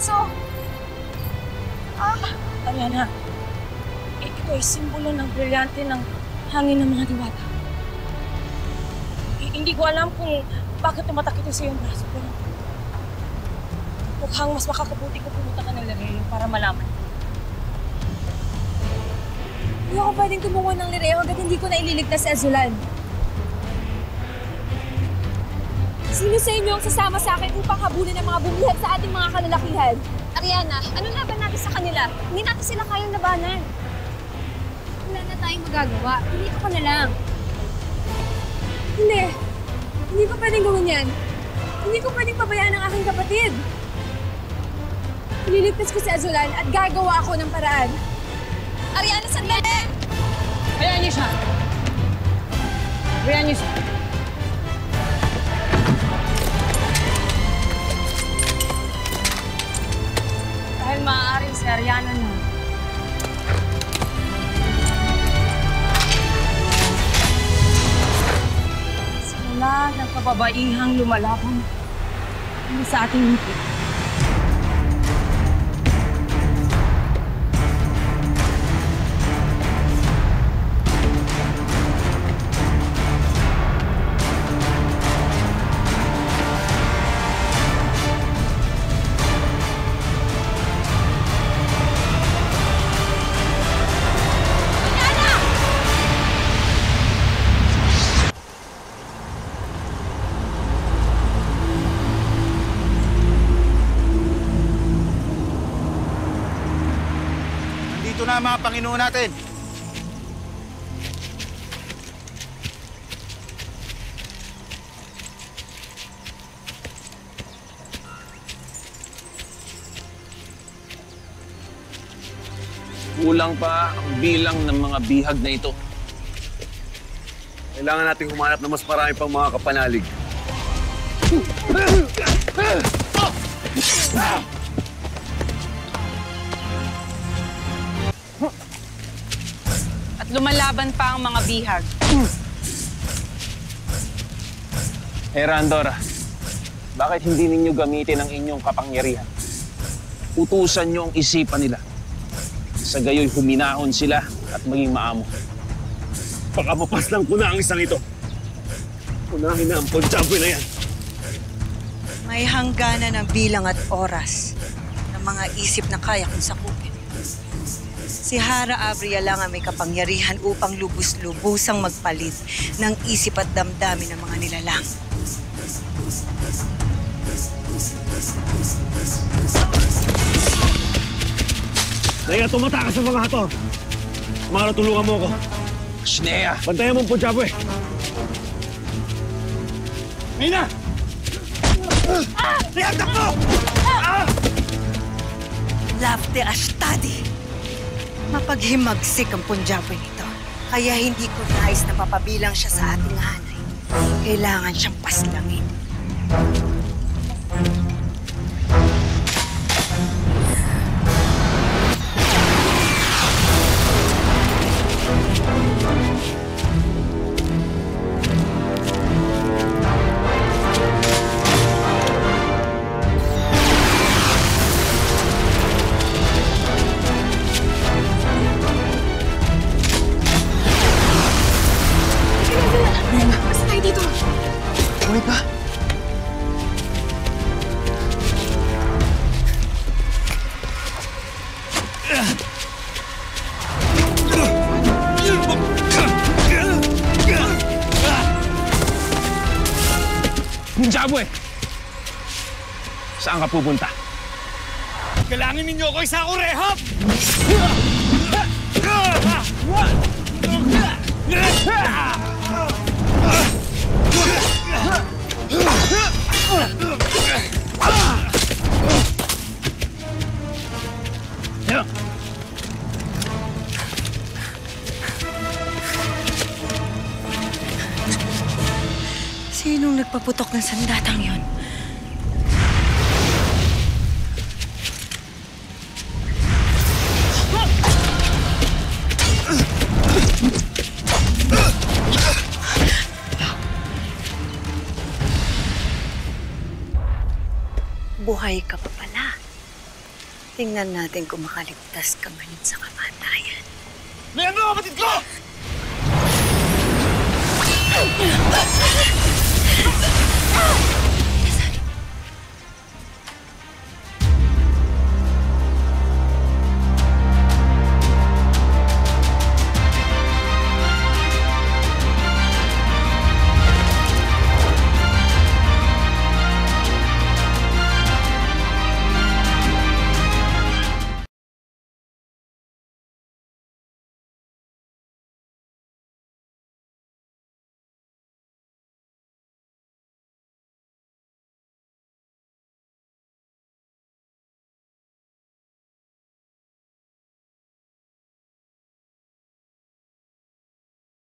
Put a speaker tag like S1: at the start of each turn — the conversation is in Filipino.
S1: braso.
S2: Ariana, ito ay simbolo ng brilyante ng hangin ng mga diwata. Hindi ko alam kung bakit tumatak ito sa iyong braso, pero mukhang mas makakabuti ko pumunta ka ng Lireo para malaman.
S1: Hindi ako pwedeng tumungo ng Lireo hanggat hindi ko na ililigtas si Azulan. Sino sa inyo ang sasama sa akin upang habulin ang mga bumihat sa ating mga kalalakihan?
S3: Ariana, anong laban natin sa kanila? Hindi natin sila kayang labanan.
S1: Wala na tayong magagawa. Dito ka na lang. Hindi. Hindi ko pwedeng gawin yan. Hindi ko pwedeng pabayaan ang aking kapatid. Ililigtas ko si Azulan at gagawa ako ng paraan.
S3: Ariana, sandali!
S2: Hayaan niyo siya! Hayaan niyo siya! Dahil maaaring si Ariana na. Simula ng kababaihang lumalaban sa ating hipit.
S4: Ito na mga Panginoon natin.
S5: Kulang pa ang bilang ng mga bihag na ito.
S6: Kailangan nating humanap ng mas marami pang mga kapanalig.
S7: At lumalaban pa ang mga bihag.
S5: Randora, bakit hindi ninyo gamitin ang inyong kapangyarihan? Utusan nyo ang isipan nila. Sa gayoy huminahon sila at maging maamo.
S6: Baka mapaslang ko na ang isang ito. Unahin na ang Punjabi na yan.
S8: May hangganan ng bilang at oras ng mga isip na kaya kong sakupin. Si Hara Abria lang ang may kapangyarihan upang lubos-lubusang magpalit ng isip at damdamin ng mga nilalang.
S6: Naya, tumata ka sa mga hato. Mara, tulungan mo ako.
S5: Sneha!
S6: Bantayan mo ang Punjabi. Mina! Liyatak mo!
S8: Lafte Ashtadi. Mapaghimagsik ang Punjabi nito. Kaya hindi ko nais na mapabilang siya sa ating hanay. Kailangan siyang paslangin.
S5: Punjabi! Saan ka pupunta?
S6: Kailangan ninyo ako isa ako, Rehab! Sinong nagpaputok ng sandatang yon? Buhay ka pa pala.
S8: Tingnan natin kung makaligtas ka ngayon sa kamatayan.
S6: Leandro, kapatid ko!